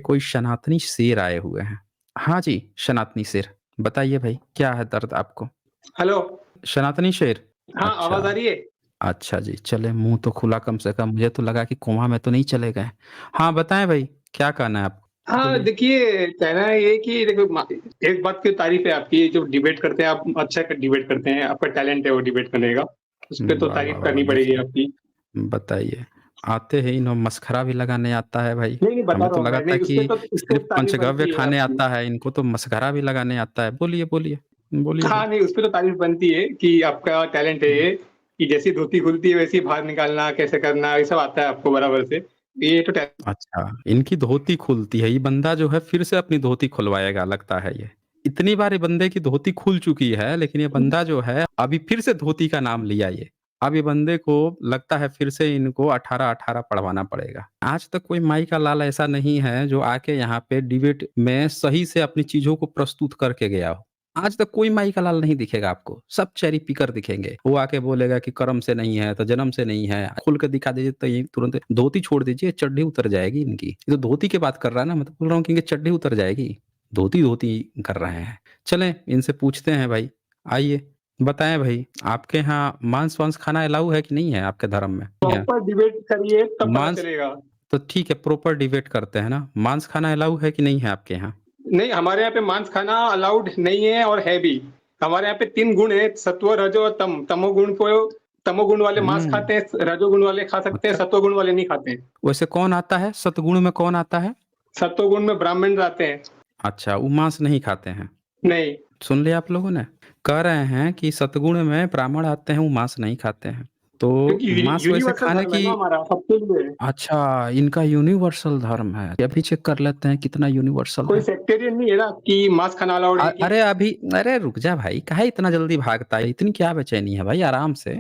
कोई सनातनी शेर आए हुए हैं। हाँ जी, सनातनी शेर। बताइए भाई, क्या है दर्द आपको? हेलो। सनातनी शेर? हाँ, अच्छा, आवाज़ आ रही है? अच्छा जी। चलें, मुँह तो खुला कम से कम, मुझे तो लगा कि कोमा में तो नहीं चले गए। हाँ, बताएँ भाई, क्या कहना है आपको? हाँ, बोलिए। देखिए कहना है ये कि देखो एक बात की तारीफ़ है आपकी जो डिबेट करते हैं आप अच्छा डिबेट करते हैं, आपका टैलेंट है वो डिबेट करने का, उस पे तो वाह, वाह, तारीफ़ वाह, वाह! करनी पड़ेगी देखिए, आपकी। बताइए। आते ही इन्हें मस्खरा भी लगाने आता है भाई। नहीं, नहीं बता हमें रहा तो हूँ लगा मैं, था नहीं कि उस पे सिर्फ़ तारीफ़ पंचगव्य बनती है खाने आपकी। आता है, इनको तो मस्खरा भी लगाने आता है। बोलिए, बोलिए। बोलिए भाई। हाँ, नहीं उस पे तो तारीफ़ बनती है कि आपका टैलेंट है हुँ। ये, कि जैसी धोती खुलती है वैसे ही बाहर निकालना, कैसे करना, ये सब आता है आपको बराबर से। ये तो टै अच्छा, इनकी धोती खुलती है। ये बंदा जो है फिर से अपनी धोती खुलवाएगा लगता है ये। इतनी बार ये बंदे की धोती खुल चुकी है, लेकिन ये बंदा जो है अभी फिर से धोती का नाम लिया ये। अब ये बंदे को लगता है फिर से इनको 18-18 पढ़वाना पड़ेगा। आज तक कोई माई का लाल ऐसा नहीं है जो आके यहाँ पे डिबेट में सही से अपनी चीज़ों को प्रस्तुत करके गया हो। आज तक कोई माई का लाल नहीं दिखेगा आपको, सब चेरी पिकर दिखेंगे। वो आके बोलेगा कि कर्म से नहीं है, तो जन्म से नहीं है। खोल के दिखा दीजिए तो ये तुरंत धोती छोड़ दीजिए, चड्डी उतर जाएगी इनकी। ये तो धोती की बात कर रहा है ना, मैं तो बोल रहा हूँ कि इनकी चड्डी उतर जाएगी। धोती-धोती कर रहे हैं। चलें इनसे पूछते हैं भाई, आइए बताएँ भाई, आपके यहाँ मांस-वांस खाना अलाउ है कि नहीं है आपके धर्म में? नहीं है। प्रॉपर डिबेट करिए तब पता मांस चलेगा। तो ठीक है, प्रॉपर डिबेट करते हैं ना। मांस खाना अलाउ है कि नहीं है आपके यहाँ? नहीं, हमारे यहाँ पे मांस खाना अलाउड नहीं है और है भी। हमारे यहाँ पे 3 गुण हैं, सत्व, रजो और तम। तमोगुण वाले मांस हुँ, खाते हैं, रजोगुण वाले खा सकते हैं, अच्छा। सत्वगुण वाले नहीं खाते हैं। वैसे कौन आता है? सतगुण में कौन आता है? सत्वगुण में ब्राह्मण आते हैं। अच्छा, वो मांस नहीं खाते हैं। नहीं, सुन लिया आप लोगों ने? कह रहे हैं कि सतगुण में ब्राह्मण आते हैं, वो मांस नहीं खाते हैं। तो क्योंकि मांस वैसे यूनिवर्सल खाने धर्म है की ना हमारा, सबके लिए है। अच्छा, इनका यूनिवर्सल धर्म है। ये भी चेक कर लेते हैं कितना यूनिवर्सल कोई है। सेक्टेरियन नहीं है ना कि मांस खाना अलाउड है कि अरे अभी अरे रुक जा भाई, काहे इतना जल्दी भागता है? इतनी क्या बेचैनी है भाई, आराम से,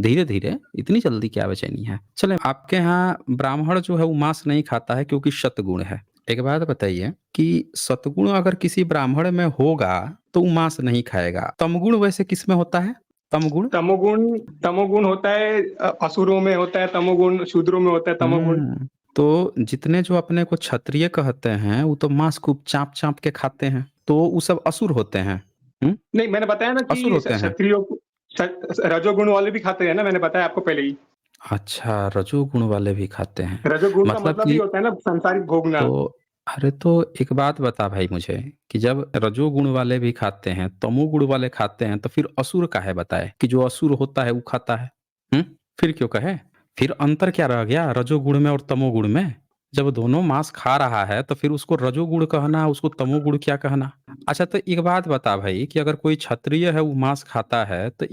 धीरे-धीरे, इतनी जल्दी क्या बेचैनी है? चलें, आपके यहाँ ब्राह्मण जो है वो मांस नहीं खाता है क्योंकि शतगुण है। एक बात बताइए कि सतगुण अगर किसी ब्राह्मण में होगा, तो वो मांस नहीं खाएगा। तमगुण वैसे किसमें होता है? तमगुण? तमोगुण तमोगुण होता है असुरों में होता है तमोगुण, शूद्रों में होता है तमोगुण। तो जितने जो अपने को क्षत्रिय कहते हैं, वो तो मांस खूब चाँप-चाँप के खाते हैं। तो वो सब असुर होते हैं। हुँ? नहीं, मैंने बताया ना असुर कि होते हैं। क्षत्रियों को रजोगुण वाले भी खाते हैं ना, मैंने बताया आपको पहले ही। अच्छा, रजोगुण वाले भी खाते हैं। रजोगुण का मतलब मतलब ही कि होता है ना सांसारिक भोगना। तो अरे तो एक बात बता भाई मुझे कि जब रजोगुण वाले भी खाते हैं, तमोगुण वाले खाते हैं, तो फिर असुर काहे बताए कि जो असुर होता है वो खाता है? हुँ? फिर क्यों कहे? फिर अंतर क्या रह गया रजोगुण में और तमोगुण में? जब दोनों मांस खा रहा है तो फिर उसको रजोगुण कहना, उसको तमोगुण क्या कहना? अच्छा तो एक बात बता भाई कि अगर कोई क्षत्रिय है वो मांस खाता है, तो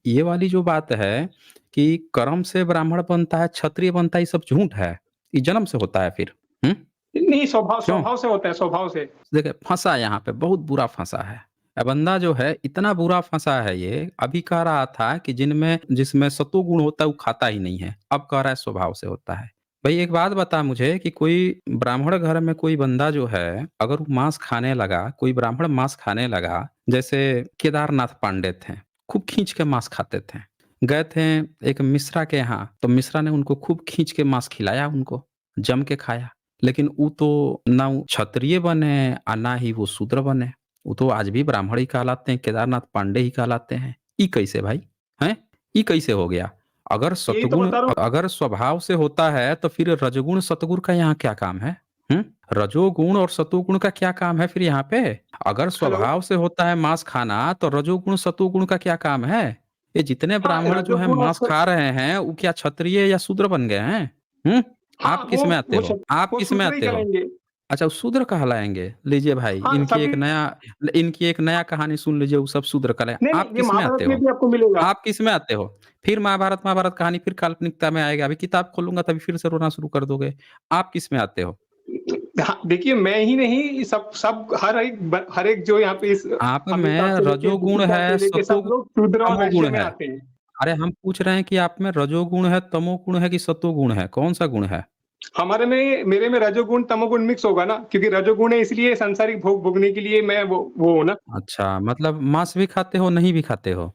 ये वाली जो बात है कि कर्म से ब्राह्मण बनता है, क्षत्रिय बनता है, ये सब झूठ है। ये जन्म से होता है फिर। हुँ? नहीं, स्वभाव क्यों? स्वभाव से होता है, स्वभाव से। देखिए फँसा यहाँ पे, बहुत बुरा फँसा है। बंदा जो है इतना बुरा फँसा है ये, अभी कह रहा था कि जिसमें सतोगुण होता है वो खाता ही नहीं है। अब कह रहा है स्वभाव से होता है। भई एक बात बता मुझे कि कोई ब्राह्मण घर में कोई बंदा जो है, अगर वो मांस खाने लगा, कोई ब्राह्मण मांस खाने लगा, जैसे केदारनाथ पांडे थे, खूब खींच के मांस खाते थे। गए थे एक मिश्रा के यहाँ, तो मिश्रा ने उनको खूब खींच के मांस खिलाया उनको, जम के खाया। लेकिन वो तो ना वो क्षत्रिय बने और ना ही वो शूद्र बने। वो तो आज भी ब्राह्मण ही कहलाते हैं, केदारनाथ पांडे ही कहलाते हैं। ये कैसे भाई? हैं? ये कैसे हो गया? यही तो बता रहा हूँ। अगर स्वभाव से होता है तो फिर रजोगुण सतगुण का यहाँ क्या काम है? हुँ? रजोगुण और सतोगुण का क्या काम है फिर यहाँ पे? अगर हेलो। स्वभाव से होता है मांस खाना तो रजोगुण सतोगुण का क्या काम है? ये जितने हाँ, ब्राह्मण जो हैं रजोगुण और मांस खा रहे हैं, वो क्या क्षत्रिय या शूद्र बन गए हैं? हुँ? हाँ, आप किस में आते हो? आप वो किस में शूद्र ही आते हो? करेंगे। अच्छा वो शूद्र कहलाएँगे। लीजिए भाई हाँ, सभी। इनकी एक नया कहानी सुन लीजिए वो सब शूद्र कहलाए नहीं, नहीं, आप ये किस में महाभारत आते में हो? भी आपको मिलेगा। आप किस में आते हो? फिर महाभारत कहानी फिर काल्पनिकता में आएगा। अभी किताब खोलूँगा तभी फिर से रोना शुरू कर दोगे। आप किस में आते हो? हाँ, देखिए मैं ही नहीं सब सब हर एक जो यहाँ पे इस आप अमिताभ में से लेके रजोगुण दीपिका है, से लेके सब लोग शूद्र और तमोगुण वैश्य में है। आते हैं। अरे हम पूछ रहे हैं कि आप में रजोगुण है, तमोगुण है कि सतोगुण है? कौन-सा गुण है? हमारे में मेरे में रजोगुण तमोगुण मिक्स होगा ना, क्योंकि रजोगुण है इसलिए सांसारिक भोग भोगने के लिए मैं वो हूँ ना। अच्छा मतलब मांस भी खाते हो, नहीं भी खाते हो?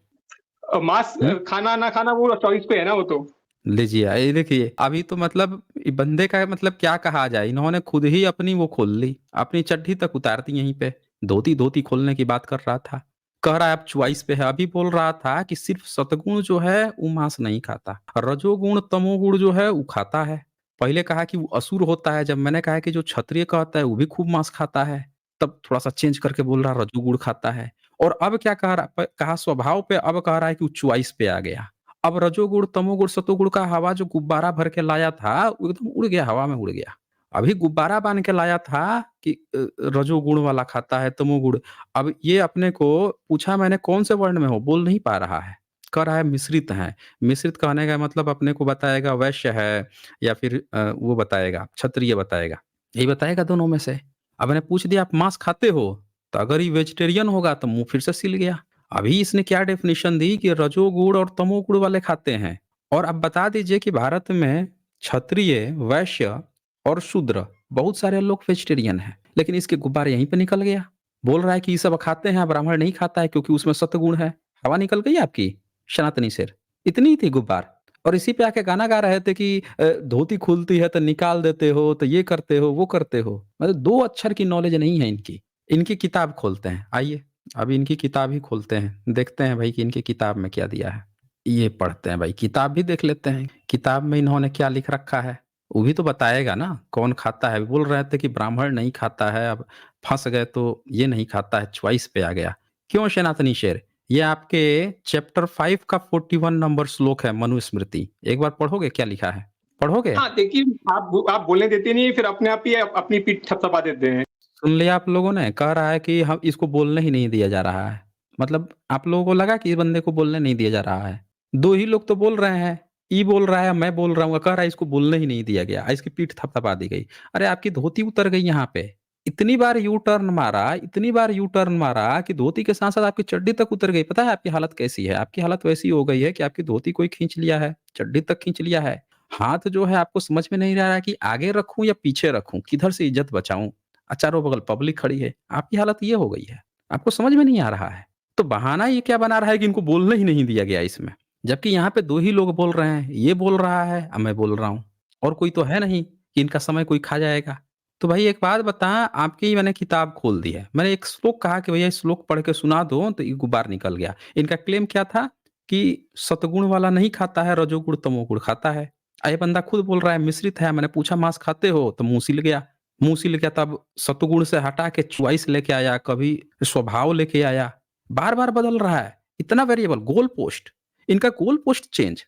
मांस हुँ? खाना ना खाना वो चॉइस पे है ना वो तो। लीजिए ये देखिए, अभी तो मतलब ये बंदे का मतलब क्या कहा जाए, इन्होंने खुद ही अपनी वो खोल ली, अपनी चड्ढी तक उतार दी यहीं पे। धोती धोती खोलने की बात कर रहा था, कह रहा है अब चॉइस पे है। अभी बोल रहा था कि सिर्फ सतगुण जो है वो मांस नहीं खाता, रजोगुण तमोगुण जो है वो खाता है। पहले कहा कि वो असुर होता है, जब मैंने कहा कि जो क्षत्रिय कहता है वो भी खूब मांस खाता है, तब थोड़ा सा चेंज करके बोल रहा रजोगुण खाता है। और अब क्या कह रहा, कहा स्वभाव पे, अब कह रहा है कि वो चॉइस पे आ गया। अब रजोगुण तमोगुण सतोगुण का हवा जो गुब्बारा भर के लाया था वो एकदम उड़ गया, हवा में उड़ गया। अभी गुब्बारा बांध के लाया था कि रजोगुण वाला खाता है तमोगुण। अब ये अपने को पूछा मैंने कौन से वर्ण में हो, बोल नहीं पा रहा है, कह रहा है मिश्रित है। मिश्रित कहने का मतलब अपने को बताएगा वैश्य है या फिर वो बताएगा क्षत्रिय बताएगा, यही बताएगा दोनों में से। अब मैंने पूछ दिया आप मांस खाते हो, तो अगर ये वेजिटेरियन होगा तो मुंह फिर से सिल गया। अभी इसने क्या डेफिनेशन दी कि रजोगुण और तमोगुण वाले खाते हैं। और अब बता दीजिए कि भारत में क्षत्रिय, वैश्य और शूद्र बहुत सारे लोग वेजिटेरियन हैं, लेकिन इसके गुब्बारे यहीं पे निकल गया। बोल रहा है कि ये सब खाते हैं, ब्राह्मण नहीं खाता है क्योंकि उसमें सतगुण है। हवा निकल गई आपकी सनातनी शेर, इतनी ही थी गुब्बार। और इसी पे आके गाना गा रहे थे कि धोती खुलती है तो निकाल देते हो, तो ये करते हो वो करते हो। मतलब 2 अक्षर की नॉलेज नहीं है इनकी। इनकी किताब खोलते हैं, आइए अभी इनकी किताब ही खोलते हैं, देखते हैं भाई कि इनकी किताब में क्या दिया है। ये पढ़ते हैं भाई, किताब भी देख लेते हैं, किताब में इन्होंने क्या लिख रखा है। वो भी तो बताएगा ना कौन खाता है। बोल रहे थे कि ब्राह्मण नहीं खाता है, अब फंस गए तो ये नहीं खाता है, चॉइस पे आ गया। क्यों सनातनी शेर, ये आपके चैप्टर 5 का 41 नंबर श्लोक है मनुस्मृति, एक बार पढ़ोगे क्या लिखा है, पढ़ोगे? हाँ, देखिए आप बोलने देते नहीं, फिर अपने आप ही अपनी पीठ थपथपा देते हैं। सुन लिया आप लोगों ने, कह रहा है कि हम इसको बोलने ही नहीं दिया जा रहा है। मतलब आप लोगों को लगा कि इस बंदे को बोलने नहीं दिया जा रहा है। 2 ही लोग तो बोल रहे हैं, ई बोल रहा है, मैं बोल रहा हूँ, कह रहा है इसको बोलने ही नहीं दिया गया, इसकी पीठ थपथपा दी गई। अरे आपकी धोती उतर गई यहाँ पे। इतनी बार यू टर्न मारा, इतनी बार यू टर्न मारा कि धोती के साथ-साथ आपकी चड्डी तक उतर गई। पता है आपकी हालत कैसी है? आपकी हालत वैसी हो गई है कि आपकी धोती कोई खींच लिया है, चड्डी तक खींच लिया है। हाथ जो है आपको समझ में नहीं आ रहा है कि आगे रखूँ या पीछे रखूँ, किधर से इज़्ज़त बचाऊँ? चारों बगल पब्लिक खड़ी है, आपकी हालत ये हो गई है, आपको समझ में नहीं आ रहा है। तो बहाना ये क्या बना रहा है कि इनको बोलने ही नहीं दिया गया इसमें, जबकि यहाँ पे 2 ही लोग बोल रहे हैं, ये बोल रहा है मैं बोल रहा हूँ, और कोई तो है नहीं कि इनका समय कोई खा जाएगा। तो भाई एक बात बता, आपकी मैंने किताब खोल दी है, मैंने एक श्लोक कहा कि भैया श्लोक पढ़ के सुना दो, तो ये गुब्बार निकल गया। इनका क्लेम क्या था कि सतगुण वाला नहीं खाता है, रजोगुण तमोगुण खाता है। ये बंदा खुद बोल रहा है मिश्रित है, मैंने पूछा मांस खाते हो, तो मुँह सिल गया। मुँह सिल गया, तब सतगुण से हटा के चॉइस लेके आया, कभी स्वभाव लेके आया, बार-बार बदल रहा है। इतना वेरिएबल, गोल पोस्ट, इनका गोल पोस्ट चेंज।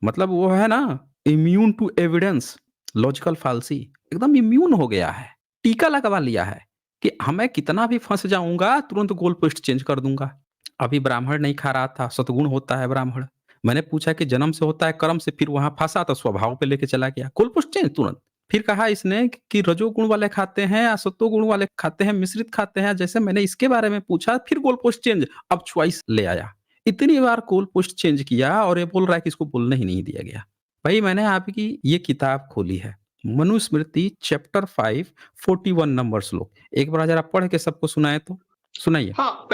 मतलब वो है ना, इम्यून टू एविडेंस, लॉजिकल फाल्सी, एकदम इम्यून हो गया है। टीका लगवा लिया है कि मैं कितना भी फँस जाऊँगा, तुरंत गोल पोस्ट चेंज कर दूँगा। अभी ब्राह्मण नहीं खा रहा था, सतगुण होता है ब्राह्मण। मैंने पूछा कि जन्म से होता है, कर्म से, फिर वहाँ फँसा तो स्वभाव पे लेके चला गया। गोल पोस्ट चेंज तुरंत। फिर कहा इसने कि रजोगुण वाले खाते हैं या सत्वगुण वाले खाते हैं, मिश्रित खाते हैं। जैसे मैंने इसके बारे में पूछा, फिर गोल पोस्ट चेंज, अब चॉइस ले आया। इतनी बार गोल पोस्ट चेंज किया और ये बोल रहा है कि इसको बोलने ही नहीं दिया गया। भाई मैंने आपकी ये किताब खोली है, मनुस्मृति चैप्टर 5 41 नंबर श्लोक। एक बार ज़रा पढ़ के सबको सुनाएँ तो? सुनाइए। हाँ,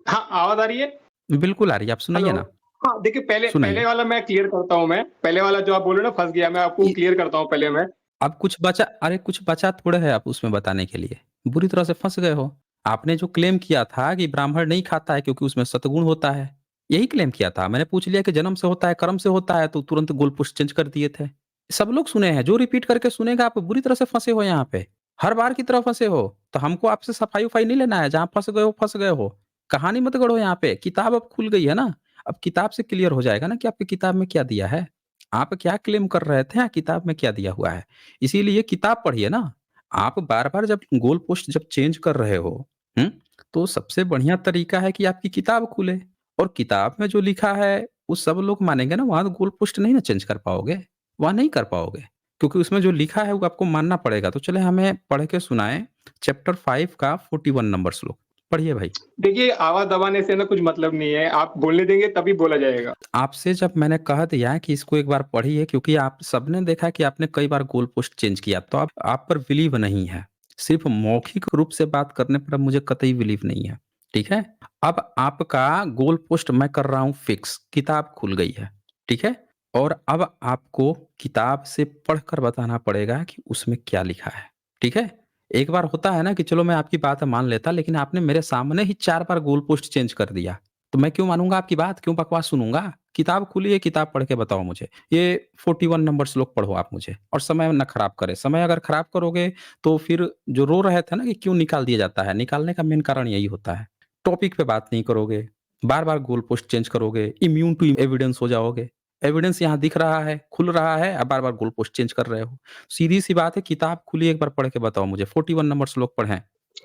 हाँ, आवाज़ आ रही है? बिल्कुल आ रही है, आप हेलो? सुनाइए ना, हाँ, देखिए पहले पहले सुनाइए। वाला मैं क्लियर करता हूँ मैं, पहले वाला जो आप बोल रहे हो ना फँस गया, मैं आपको इ क्लियर करता हूँ पहले मैं। अब कुछ बचा, अरे कुछ बचा थोड़े है आप उसमें बताने के लिए। बुरी तरह से फँस गए हो। आपने जो क्लेम किया था कि ब्राह्मण नहीं खाता है क्योंकि उसमें सतगुण होता है, यही क्लेम किया था। मैंने पूछ लिया कि जन्म से होता है, कर्म से होता है, तो तुरंत गोल पोस्ट चेंज कर दिए थे। सब लोग सुने हैं, जो रिपीट करके सुनेगा आप बुरी तरह से फँसे हो यहाँ पे। हर बार की तरह फँसे हो। तो हमको आपसे सफाई-वफाई नहीं लेना है, जहाँ फँस गए हो, फँस गए हो। कहानी मत गढ़ो यहाँ पे, किताब अब खुल गई है ना, अब किताब से क्लियर हो जाएगा ना कि आपकी किताब में क्या दिया है। आप क्या क्लेम कर रहे थे, किताब में क्या दिया हुआ है। इसीलिए किताब पढ़िए ना। आप बार-बार जब गोल पोस्ट जब चेंज कर रहे हो, हुँ? तो सबसे बढ़िया तरीका है कि आपकी किताब खुले, और किताब में जो लिखा है वो सब लोग मानेंगे ना, वहाँ तो गोल पोस्ट नहीं ना चेंज कर पाओगे, वहाँ नहीं कर पाओगे। क्योंकि उसमें जो लिखा है वो आपको मानना पड़ेगा। तो चलें हमें पढ़ के सुनाएँ चैप्टर 5 का 41 नंबर श्लोक। पढ़िए भाई। देखिए आवाज़ दबाने से ना कुछ मतलब नहीं है, आप बोलने देंगे तभी बोला जाएगा। आपसे जब मैंने कह दिया कि इसको एक बार पढ़िए, क्योंकि आप सबने देखा कि आपने कई बार गोल पोस्ट चेंज किया, तो अब आप पर बिलीव नहीं है। सिर्फ़ मौखिक रूप से बात करने पर अब मुझे कतई बिलीव नहीं है, ठीक है? अब आपका गोल पोस्ट मैं कर रहा हूँ फिक्स, किताब खुल गई है, ठीक है? और अब आपको किताब से पढ़कर बताना पड़ेगा कि उसमें क्या लिखा है, ठीक है? एक बार होता है ना कि चलो मैं आपकी बात मान लेता, लेकिन आपने मेरे सामने ही 4 बार गोल पोस्ट चेंज कर दिया, तो मैं क्यों मानूँगा आपकी बात, क्यों बकवास सुनूँगा? किताब खुली है, किताब पढ़ के बताओ मुझे। ये 41 नंबर श्लोक पढ़ो आप मुझे और समय ना खराब करें। समय अगर खराब करोगे, तो फिर जो रो रहे थे ना कि क्यों निकाल दिया जाता है, निकालने का मेन कारण यही होता है। टॉपिक पे बात नहीं करोगे, बार-बार गोल पोस्ट चेंज करोगे, इम्यून टू एविडेंस हो जाओगे। एविडेंस यहाँ दिख रहा है, खुल रहा है, आप बार-बार गोल पोस्ट चेंज कर रहे हो। सीधी-सी बात है, किताब खुली एक बार पढ़ के बताओ मुझे, 41 नंबर श्लोक पढ़ें।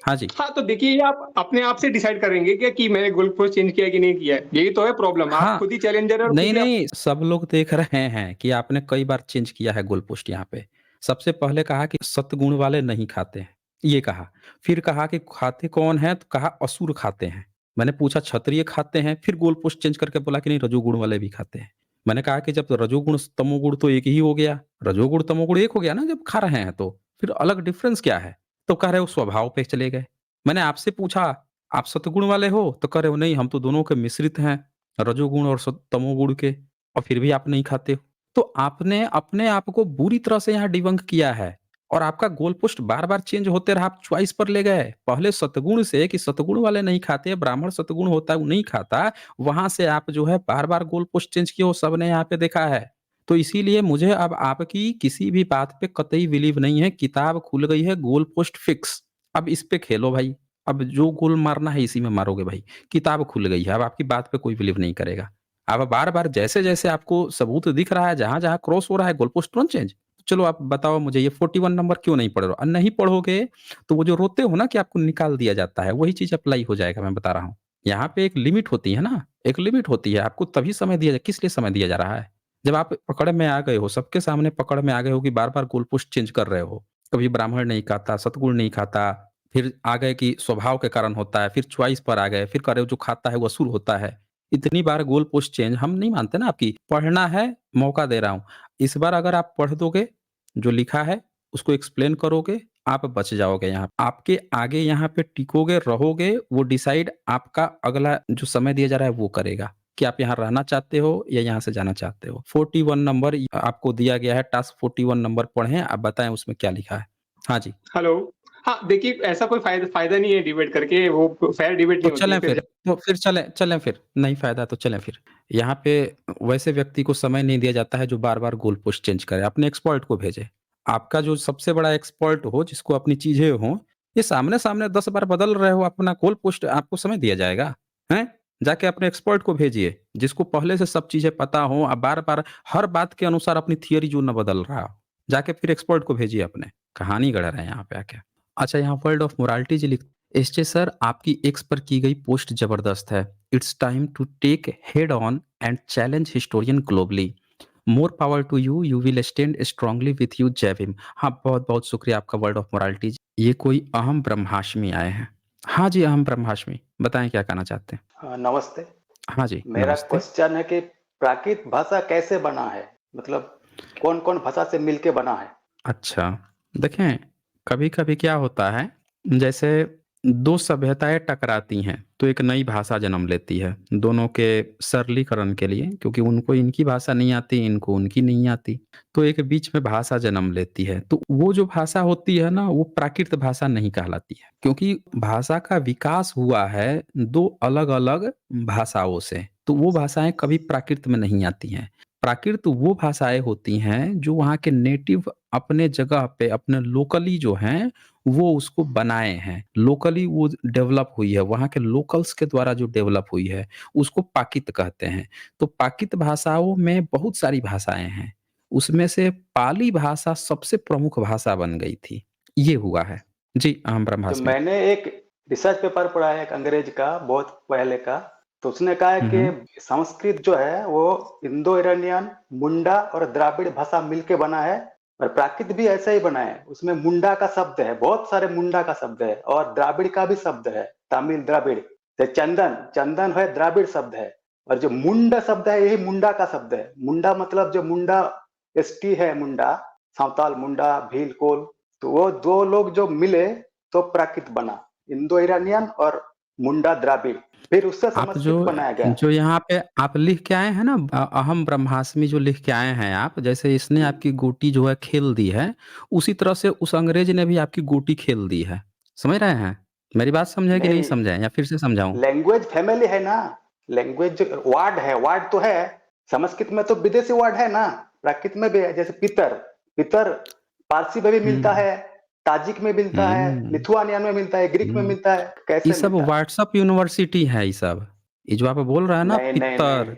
हाँ जी। हाँ, तो देखिए ये आप अपने आप से डिसाइड करेंगे क्या कि मैंने गोल पोस्ट चेंज किया है कि नहीं किया है? यही तो है प्रॉब्लम, आप हाँ, खुद ही चैलेंजर है और खुद नहीं, ही आप नहीं, सब लोग देख रहे हैं कि आपने कई बार चेंज किया है गोल पोस्ट यहाँ पे। सबसे पहले कहा कि सतगुण वाले नहीं खाते हैं, ये कहा। फिर कहा कि खाते कौन हैं? तो कहा असुर खाते हैं। मैंने पूछा क्षत्रिय खाते हैं? फिर गोल पोस्ट चेंज करके बोला कि नहीं रजोगुण वाले भी खाते हैं। मैंने कहा कि जब रजोगुण, तमोगुण तो एक ही हो गया, रजोगुण, तमोगुण एक हो गया ना जब खा रहे हैं तो, फिर अलग डिफरेंस क्या है? तो कह रहे हो स्वभाव पे चले गए। मैंने आपसे पूछा, आप सतगुण वाले हो? तो कह रहे हो नहीं हम तो दोनों के मिश्रित हैं। रजोगुण और तमोगुण के, और फिर भी आप नहीं खाते हो। तो आपने अपने आप को बुरी तरह से यहाँ डिबंक किया है और आपका गोल पोस्ट बार-बार चेंज होते रहा, आप चॉइस पर ले गए। पहले सतगुण से कि सतगुण वाले नहीं खाते, ब्राह्मण सतगुण होता है वो नहीं खाता, वहाँ से आप जो है बार-बार गोल पोस्ट चेंज किए हो, सबने यहाँ पे देखा है। तो इसीलिए मुझे अब आपकी किसी भी बात पे कतई बिलीव नहीं है, किताब खुल गई है, गोल पोस्ट फिक्स। अब इस पे खेलो भाई, अब जो गोल मारना है इसी में मारोगे भाई। किताब खुल गई है, अब आपकी बात पे कोई बिलीव नहीं करेगा। अब बार-बार जैसे-जैसे आपको सबूत दिख रहा है, जहाँ-जहाँ क्रॉस हो रहा है गोल पोस्ट तुरंत चेंज। चलो आप बताओ मुझे ये 41 नंबर क्यों नहीं पढ़ रहे हो? नहीं पढ़ोगे तो वो जो रोते हो ना कि आपको निकाल दिया जाता है, वही चीज़ अप्लाई हो जाएगा, मैं बता रहा हूँ। यहाँ पे एक लिमिट होती है ना, एक लिमिट होती है, आपको तभी समय दिया किस लिए समय दिया जा रहा है? जब आप पकड़ में आ गए हो, सबके सामने पकड़ में आ गए हो कि बार-बार गोल पोस्ट चेंज कर रहे हो। कभी ब्राह्मण नहीं खाता, सतगुण नहीं खाता, फिर आ गए कि स्वभाव के कारण होता है, फिर चॉइस पर आ गए, फिर कह रहे हो जो खाता है वो असुर होता है। इतनी बार गोल पोस्ट चेंज हम नहीं मानते ना आपकी। पढ़ना है, मौका दे रहा हूँ। इस बार अगर आप पढ़ दोगे, जो लिखा है उसको एक्सप्लेन करोगे, आप बच जाओगे यहाँ। आपके आगे यहाँ पे टिकोगे, रहोगे, वो डिसाइड आपका अगला जो समय दिया जा रहा है वो करेगा, कि आप यहाँ रहना चाहते हो या यहाँ से जाना चाहते हो। 41 नंबर आपको दिया गया है, टास्क 41 नंबर पढ़ें, आप बताएँ उसमें क्या लिखा है? हाँ जी। हेलो? हाँ, देखिए ऐसा कोई फ़ायदा नहीं है डिबेट करके, वो फेयर डिबेट तो नहीं होती है चलें फिर। फिर, तो फिर चलें चलें फिर, नहीं फ़ायदा तो चलें फिर। यहाँ पे वैसे व्यक्ति को समय नहीं दिया जाता है जो बार-बार गोल पोस्ट चेंज करे, अपने एक्सपर्ट को भेजें। आपका जो सबसे बड़ा एक्सपर्ट हो, जिसको अपनी चीज़ें हों, ये सामने-सामने 10 बार बदल रहे हो अपना गोल पोस्ट, आपको समय दिया जाएगा? हैं? जाके अपने एक्सपर्ट को भेजिए, जिसको पहले से सब चीज़ें पता हो, अब बार-बार हर बात के अनुसार अपनी थियरी जो ना बदल रहा हो। जाके फिर एक्सपर्ट को भेजिए अपने, कहानी गढ़ रहे हैं यहाँ पे आके। अच्छा, यहाँ वर्ल्ड ऑफ मोरालिटी जी लिख एसजे सर, आपकी एक्स पर की गई पोस्ट जबरदस्त है। It's time to take head on and challenge historian globally. More power to you, you will stand strongly with you, जय भीम। हाँ, बहुत बहुत शुक्रिया आपका वर्ल्ड ऑफ मोरालिटी। ये कोई अहम ब्रह्माष्टमी आए हैं? हाँ जी, अहम ब्रह्माष्टमी, बताएं क्या कहना चाहते हैं? नमस्ते। हाँ जी, मेरा नमस्ते। क्वेश्चन है कि प्राकृत भाषा कैसे बना है? मतलब कौन-कौन भाषा से मिलके बना है? अच्छा, देखें, कभी-कभी क्या होता है, जैसे 2 सभ्यताएँ टकराती हैं, तो एक नई भाषा जन्म लेती है, दोनों के सरलीकरण के लिए, क्योंकि उनको इनकी भाषा नहीं आती, इनको उनकी नहीं आती, तो एक बीच में भाषा जन्म लेती है। तो वो जो भाषा होती है ना, वो प्राकृत भाषा नहीं कहलाती है, क्योंकि भाषा का विकास हुआ है 2 अलग-अलग भाषाओं से, तो वो भाषाएँ कभी प्राकृत में नहीं आती हैं। प्राकृत वो भाषाएँ होती हैं, जो वहाँ के नेटिव अपने जगह पे अपने लोकली जो हैं, वो उसको बनाए हैं। लोकली वो डेवलप हुई है, वहाँ के लोकल्स के द्वारा जो डेवलप हुई है, उसको पाकित कहते हैं। तो पाकित भाषाओं में बहुत सारी भाषाएँ हैं, उसमें से पाली भाषा सबसे प्रमुख भाषा बन गई थी। ये हुआ है। जी, अहम जो ब्रह्मास्मि। मैंने एक रिसर्च पेपर पढ़ा है एक अंग्रेज का, बहुत पहले का, तो उसने कहा है हुँ, हुँ। कि संस्कृत जो है वो इंडो-इरानियन, मुंडा और द्राविड़ भाषा मिलके बना है और प्राकृत भी ऐसा ही बना है। उसमें मुंडा का शब्द है, बहुत सारे मुंडा का शब्द है और द्राविड़ का भी शब्द है, तमिल द्राविड़। जैसे चंदन, चंदन है द्राविड़ शब्द है और जो मुंड शब्द है यही मुंडा का शब्द है। मुंडा मतलब जो मुंडा एसटी है, मुंडा, साँवताल मुंडा, भील, कोल, तो वो 2 लोग जो मिले तो प्राकृत बना, इंडो ईरानियन और मुंडा द्राविड़। फिर उससे आप संस्कृत बनाया गया। जो यहाँ पे आप लिख के आए हैं ना, अहम ब्रह्मास्मि जो लिख के आए हैं आप, जैसे इसने आपकी गोटी जो है खेल दी है, उसी तरह से उस अंग्रेज ने भी आपकी गोटी खेल दी है। समझ रहे हैं? मेरी बात समझे कि नहीं नहीं, समझे, या फिर से समझाऊं? लैंग्वेज फैमिली है ना, लैंग्वेज वर्ड है, वर्ड तो है। संस्कृत में तो विदेशी वर्ड है ना, प्राकृत में भी है, जैसे पितर, पितर पारसी में भी मिलता हम्म है, ताजिक में मिलता है, हम्म लिथुआनियन में मिलता है, ग्रीक में हम्म मिलता है, ये कैसे सब मिलता है? व्हाट्सअप यूनिवर्सिटी है, ये सब। ये जो आप बोल रहे हैं ना नहीं नहीं पितर, नहीं।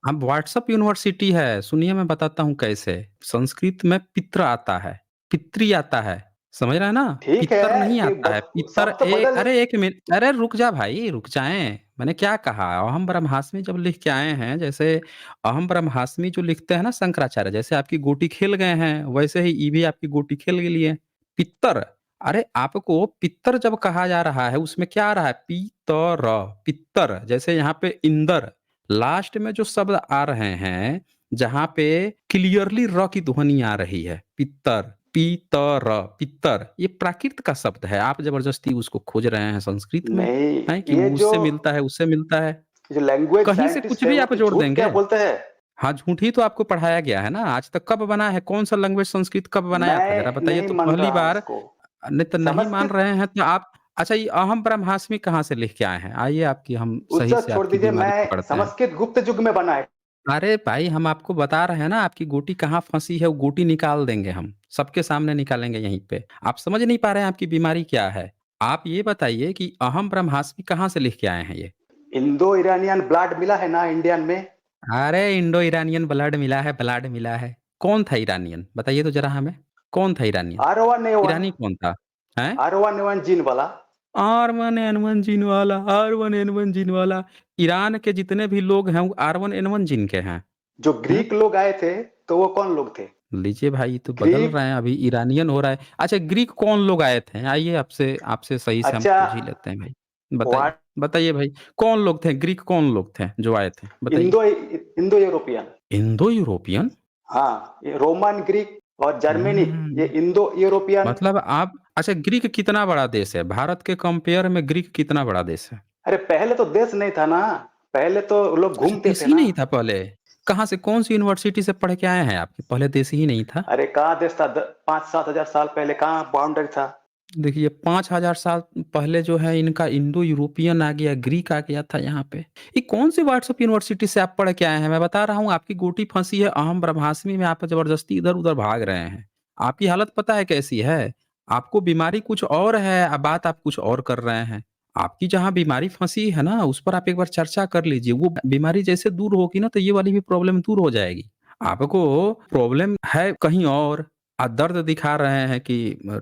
अब व्हाट्सअप यूनिवर्सिटी है। सुनिए मैं बताता हूँ कैसे। संस्कृत में पित्र आता है, पितरी आता है। समझ रहे हैं ना? ठीक पितर है नहीं कि आता है, पितर शब्द तो बदल। अरे एक मिनट, अरे रुक जा भाई, रुक जाएं। मैंने क्या कहा, अहम ब्रह्मास्मि जब लिख के आए हैं, जैसे अहम ब्रह्मास्मि जो लिखते हैं ना शंकराचार्य, जैसे आपकी गोटी खेल गए हैं, वैसे ही ये भी आपकी गोटी खेल के लिए पितर। अरे आपको पित्तर जब कहा जा रहा है, उसमें क्या आ रहा है? पीतर, पित्तर। जैसे यहाँ पे इंदर, लास्ट में जो शब्द आ रहे हैं, जहां पे क्लियरली र की ध्वनि आ रही है, पित्तर, पीतर, पित्तर, ये प्राकृत का शब्द है। आप जबरदस्ती उसको खोज रहे हैं संस्कृत में, है कि नहीं, ये वो जो उससे मिलता है, उससे मिलता है। लैंग्वेज कहीं से कुछ साइंटिस्ट है भी वो आप तो जोड़ झूठ क्या देंगे। बोलते हैं। हाँ, झूठ ही तो आपको पढ़ाया गया है ना आज तक। कब बना है, कौन सा लैंग्वेज संस्कृत कब बनाया था, जरा मैं बताइए नहीं तो मान पहली रहा बार। उसको। नहीं तो नहीं मान संस्कृत, रहे हैं तो आप, अच्छा ये अहम ब्रह्मास्मि कहाँ से लिख के आए हैं? आइए आपकी हम सही उससे से छोड़ आपकी दीजिए, बीमारी मैं पकड़ते हैं। संस्कृत गुप्त युग में बना है। अरे भाई हम आपको बता रहे हैं ना, आपकी गोटी कहाँ फंसी है, वो गोटी निकाल देंगे हम, सबके सामने निकालेंगे यहीं पे। आप समझ नहीं पा रहे हैं आपकी बीमारी क्या है। आप ये बताइए कि अहम ब्रह्मास्मि कहाँ से लिख के आए हैं ये? इंडो ईरानियन ब्लड मिला है ना इंडियन में। अरे इंडो ईरानियन ब्लड मिला है, ब्लड मिला है। कौन था ईरानियन, बताइए तो जरा हमें। कौन था ईरानियन? R1A1, ईरानी कौन था? हैं? R1A1 जीन वाला। R1N1 जीन वाला, R1N1 जीन वाला। ईरान के जितने भी लोग हैं वो R1N1 जीन के हैं। जो हम्म ग्रीक लोग आए थे तो वो कौन लोग थे? लीजिए भाई, तो बदल ग्रीक। रहे हैं, अभी ईरानियन हो रहा है। अच्छा ग्रीक कौन लोग आए थे? आइए आपसे आपसे सही से हम अच्छा, पूछ ही लेते हैं भाई। बताइए, व्हाट, बताइए भाई, कौन लोग थे ग्रीक, कौन लोग थे जो आए थे, बताइए। Indo Indo European. Indo European? हाँ, ये रोमन, ग्रीक और जर्मेनिक, ये हम्म इंडो यूरोपियन। मतलब आप, अच्छा ग्रीक कितना बड़ा देश है? भारत के कंपेयर में ग्रीक कितना बड़ा देश है? अरे पहले तो देश नहीं था ना, पहले तो लोग अच्छा घूमते थे देशी ना। नहीं था पहले? कहाँ से, कौन सी यूनिवर्सिटी से पढ़ के आए हैं आप? पहले देशी ही नहीं था? अरे कहाँ देश था, 5-7 हजार साल पहले कहाँ बाउंड्री था। देखिए 5000 साल पहले जो है इनका इंडो यूरोपियन आ गया, ग्रीक आ गया था यहाँ पे। ये कौन सी व्हाट्सएप यूनिवर्सिटी से आप पढ़ के आए हैं? मैं बता रहा हूँ आपकी गोटी फंसी है अहम ब्रह्मास्मि में, आप जबरदस्ती इधर उधर भाग रहे हैं। आपकी हालत पता है कैसी है? आपको बीमारी कुछ और है, अब बात आप कुछ और कर रहे हैं। आपकी जहाँ बीमारी फंसी है ना, उस पर आप एक बार चर्चा कर लीजिए। वो बीमारी जैसे दूर होगी ना, तो ये वाली भी प्रॉब्लम दूर हो जाएगी। आपको प्रॉब्लम है कहीं और। दर्द दिखा रहे हैं कि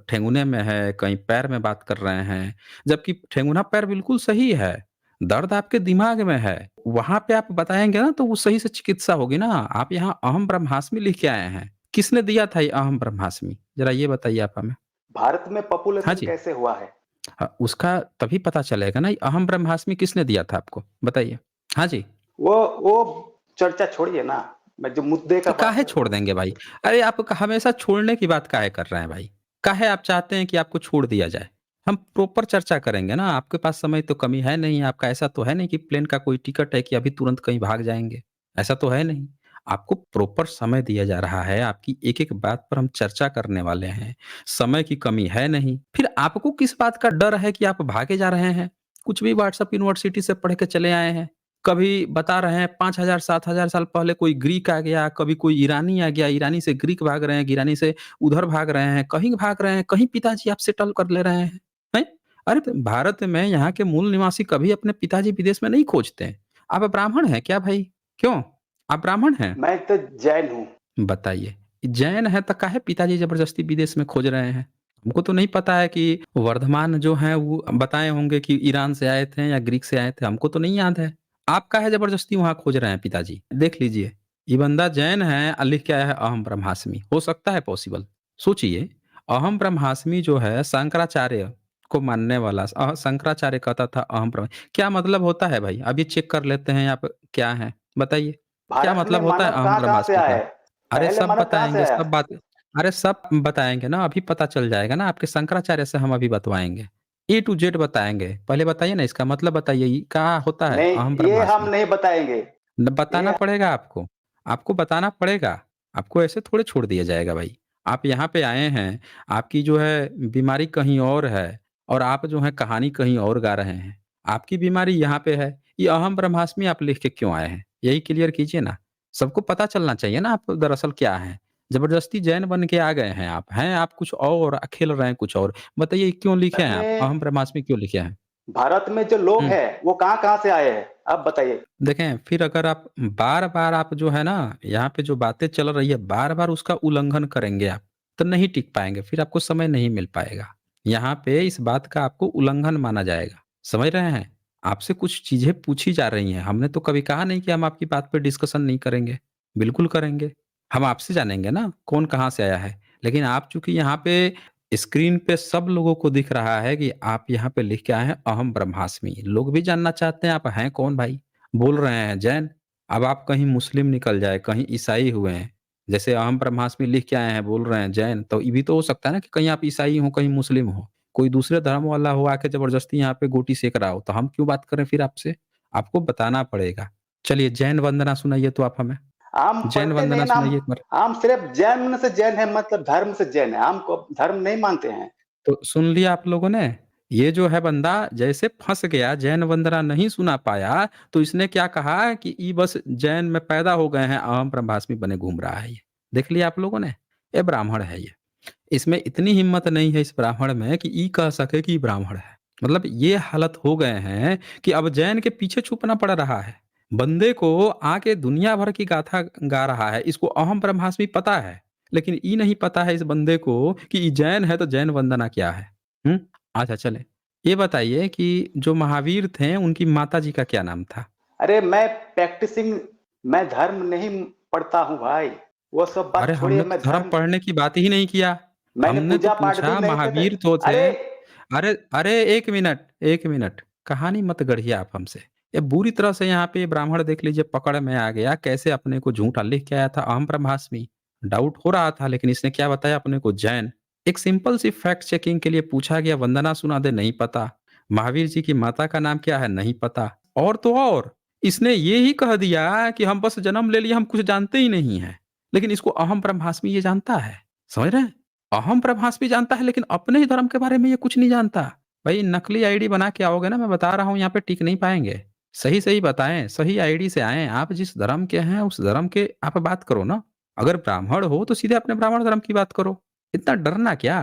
ठेंगुने में है, कहीं पैर में बात कर रहे हैं, जबकि ठेंगुना पैर बिल्कुल सही है, दर्द आपके दिमाग में है। वहाँ पे आप बताएँगे ना तो वो सही से चिकित्सा होगी ना। आप यहाँ अहम ब्रह्मास्मि लिख के आए हैं। किसने दिया था ये अहम ब्रह्मास्मि? ज़रा ये बताइए आप हमें। भारत में हाँ पॉपुलेशन जी। कैसे हुआ है? उसका तभी पता चलेगा ना, ये अहम ब्रह्मास्मि किसने दिया था आपको? बताइए। हाँ जी। वो चर्चा छोड़िए ना, मैं जो मुद्दे का बात काहे कर रहा छोड़ हूँ। देंगे भाई? अरे आप हमेशा छोड़ने की बात काहे कर रहे हैं भाई? काहे आप चाहते हैं कि आपको छोड़ दिया जाए? हम प्रॉपर चर्चा करेंगे ना, आपके पास समय तो कमी है नहीं, आपका ऐसा तो है नहीं कि प्लेन का कोई टिकट है कि अभी तुरंत कहीं भाग जाएँगे, ऐसा तो है नहीं। आपको प्रॉपर समय दिया जा रहा है, आपकी एक-एक बात पर हम चर्चा करने वाले हैं, समय की कमी है नहीं। फिर आपको किस बात का डर है कि आप भागे जा रहे हैं? कुछ भी व्हाट्सएप यूनिवर्सिटी से पढ़ के चले आए हैं। कभी बता रहे हैं 5000 7000 साल पहले कोई ग्रीक आ गया, कभी कोई ईरानी आ गया, ईरानी से ग्रीक भाग रहे हैं, ईरानी से उधर भाग रहे हैं, कहीं भाग रहे हैं, कहीं पिताजी आप सेटल कर ले रहे हैं, हैं? अरे तो भारत में यहाँ के मूल निवासी कभी अपने पिताजी विदेश में नहीं खोजते हैं। आप ब्राह्मण हैं क्या भाई? क्यों? आप ब्राह्मण हैं? मैं तो जैन हूँ। बताइए। जैन है तो काहे पिताजी जबरदस्ती विदेश में खोज रहे हैं? हमको तो नहीं पता है कि वर्धमान जो हैं वो बताए होंगे कि ईरान से आए थे या ग्रीक से आए थे, हमको तो नहीं याद है। आप काहे जबरदस्ती वहाँ खोज रहे हैं पिताजी? देख लीजिए, ये बंदा जैन है लिख के आया है अहम ब्रह्मास्मि, हो सकता है पॉसिबल? सोचिए, अहम ब्रह्मास्मि जो है शंकराचार्य को मानने वाला शंकराचार्य कहता था अहम ब्रह्म, क्या मतलब होता है भाई? अभी चेक कर लेते हैं आप क्या हैं, बताइए। क्या भारत में मतलब होता है मानव अहम कहाँ कहाँ से ब्रह्मास्मि का? आए? अरे पहले सब मानव कहाँ से बताएँगे, आया? सब बात, अरे सब बताएँगे ना, अभी पता चल जाएगा ना, आपके शंकराचार्य से हम अभी बतवाएँगे। ए टू जेड बताएंगे। पहले बताइए ना, इसका मतलब बताइए, क्या होता है अहम नहीं, ये हम ब्रह्मास्मि? नहीं बताएंगे। बताना ये पड़ेगा आपको, आपको बताना पड़ेगा। आपको ऐसे थोड़े छोड़ दिया जाएगा भाई। आप यहाँ पे आए हैं, आपकी जो है बीमारी कहीं और है और आप जो है कहानी कहीं और गा रहे हैं। आपकी बीमारी यहाँ पे है, ये अहम ब्रह्मास्मि आप लिख के क्यों आए हैं? यही क्लियर कीजिए ना। सबको पता चलना चाहिए ना आप दरअसल क्या हैं। ज़बरदस्ती जैन बन के आ गए हैं आप कुछ और, खेल रहे हैं कुछ और। बताइए क्यों लिखे भारत हैं आप? में अहम ब्रह्मास्मि क्यों लिखे हैं? भारत में जो लोग हुँ। हैं वो कहाँ-कहाँ से आए हैं? आप बताइए। देखें, फिर अगर आप बार-बार आप जो है ना, यहाँ पे जो बातें चल रही है, बार-बार उसका उल्लंघन करेंगे आप, तो नहीं टिक पाएँगे, फिर आपको समय नहीं मिल पाएगा। यहाँ पे इस बात का आपको उल्लंघन माना जाएगा, समझ रहे हैं? आपसे कुछ चीज़ें पूछी जा रही हैं, हमने तो कभी कहा नहीं कि हम आपकी बात पे डिस्कशन नहीं करेंगे, बिल्कुल करेंगे। हम आपसे जानेंगे ना, कौन कहाँ से आया है। लेकिन आप चूँकि यहाँ पे स्क्रीन पे सब लोगों को दिख रहा है कि आप यहाँ पे लिख के आए हैं अहम ब्रह्मास्मि, लोग भी जानना चाहते हैं आप हैं कौन भाई? बोल रहे हैं जैन, अब आप कहीं मुस्लिम निकल जाए, कहीं ईसाई हुए हैं। जैसे अहम ब्रह्मास्मि लिख के आए हैं, बोल रहे हैं जैन, तो ये भी तो हो सकता है ना कि कहीं आप ईसाई हो, कहीं मुस्लिम हो। कोई दूसरे धर्म वाला हो आके ज़बरदस्ती यहाँ पे गोटी सेक रहा हो, तो हम क्यों बात करें फिर आपसे? आपको बताना पड़ेगा। चलिए जैन वंदना सुनाइए तो आप हमें। हम जैन पढ़ते वंदना नहीं ना, सुनाइए एक बार। हम सिर्फ जैन से जैन है, मतलब धर्म से जैन है। हम को धर्म नहीं मानते हैं। तो सुन लिया आप लोगों ने? ये जो है बंदा जैसे फँस गया, जैन वंदना नहीं सुना पाया, तो इसने क्या कहा कि ये बस जैन में पैदा हो गए हैं, अहम ब्रह्मास्मि बने घूम रहा है ये। देख लिया आप लोगों ने? ये ब्राह्मण है ये। इसमें इतनी हिम्मत नहीं है इस ब्राह्मण में कि ये कह सके कि ये ब्राह्मण है। मतलब ये हालत हो गए हैं कि अब जैन के पीछे छुपना पड़ रहा है। बंदे को आके दुनिया भर की गाथा गा रहा है, इसको अहम ब्रह्मास्मि पता है, लेकिन ये नहीं पता है इस बंदे को कि ये जैन है तो जैन वंदना क्या है। हुँ? अच्छा चलें, ये बताइए कि जो महावीर थे उनकी माताजी का क्या नाम था? अरे मैं धर्म नहीं पढ़ता हूँ भाई। वो सब बात अरे छोड़िए, हमने तो मैं धर्म धर्म पढ़ने की बात ही नहीं किया। मैंने हमने तो पूजा पाठ भी पूछा नहीं करते। महावीर तो थे। अरे अरे अरे 1 मिनट, 1 मिनट, कहानी मत गढ़िए आप हमसे। ये बुरी तरह से यहाँ पे ब्राह्मण देख लीजिए पकड़ में आ गया, कैसे अपने को झूठा लिख के आया था अहम ब्रह्मास्मि। डाउट हो रहा था लेकिन इसने क्या बताया अपने को जैन। एक सिंपल सी फैक्ट चेकिंग के लिए पूछा गया, वंदना सुना दे, नहीं पता। महावीर जी की माता का नाम क्या है, नहीं पता। और तो और, इसने ये ही कह दिया कि हम बस जन्म ले लिए, हम कुछ जानते ही नहीं हैं। लेकिन इसको अहम ब्रह्मास्मि ये जानता है, समझ रहे हैं? अहम ब्रह्मास्मि जानता है लेकिन अपने ही धर्म के बारे में ये कुछ नहीं जानता। भाई नकली आईडी बना के आओगे ना, मैं बता रहा हूँ यहाँ पे टिक नहीं पाएँगे। सही-सही बताएँ, सही आईडी से आएँ, आप जिस धर्म के हैं उस धर्म के आप बात करो ना। अगर ब्राह्मण हो तो सीधे अपने ब्राह्मण धर्म की बात करो। इतना डरना क्या?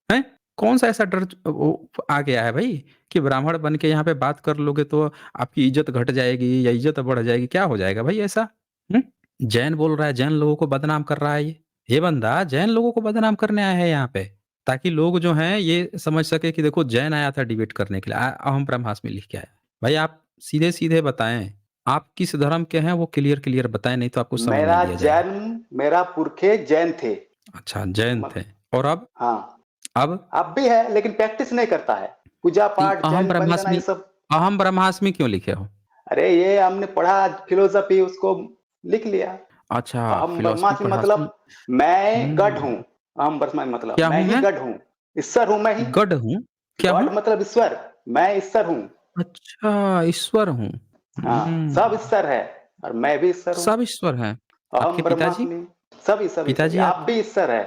हैं? कौन-सा ऐसा डर वो आ गया है भई कि ब्राह्मण बन के यहाँ पे बात कर लोगे तो आपकी इज़्ज़त घट जाएगी या इज़्ज़त बढ़ जाएगी, क्या हो जाएगा भाई ऐसा? हुँ? जैन बोल रहा है, जैन लोगों को बदनाम कर रहा है ये। ये बंदा जैन लोगों को बदनाम करने आया है यहाँ पे, ताकि लोग जो हैं ये समझ सके कि देखो जैन आया था डिबेट करने के लिए, अहम ब्रह्मास्मि लिख के आया। भाई आप सीधे-सीधे बताएँ, आप किस धर्म के हैं वो क्लियर-क्लियर बताएँ, नहीं तो आपको समय नहीं मेरा दिया जाएगा। जन्म, मेरा पुरखे जैन थे। अच्छा जैन म थे और अब? हाँ, अब? अब भी है लेकिन प्रैक्टिस नहीं करता है। पूजा तो पाठ, जैन वंदना ये सब। अहम ब्रह्मास्मि क्यों लिखे हो? अरे ये हमने पढ़ा फिलोसफी, उसको लिख लिया। अच्छा अहम फिलॉसफी ब्रह्मास्मि पढ़ा मतलब मैं गॉड हुँ, हूँ। अहम ब्रह्मास्मि मतलब क्या मैं हूँ ही मैं? गॉड हूँ। ईश्वर हूँ मैं ही। गॉड हूँ? क्या हूँ? गॉड मतलब ईश्वर। मैं ईश्वर हूँ। अच्छा, ईश्वर हूँ। हाँ, सब हुँ, ईश्वर है और मैं भी ईश्वर हूँ। सब ईश्वर हैं। आपके अहम पिताजी? ब्रह्मास्मि। सभी पिताजी आप आप? भी ईश्वर है।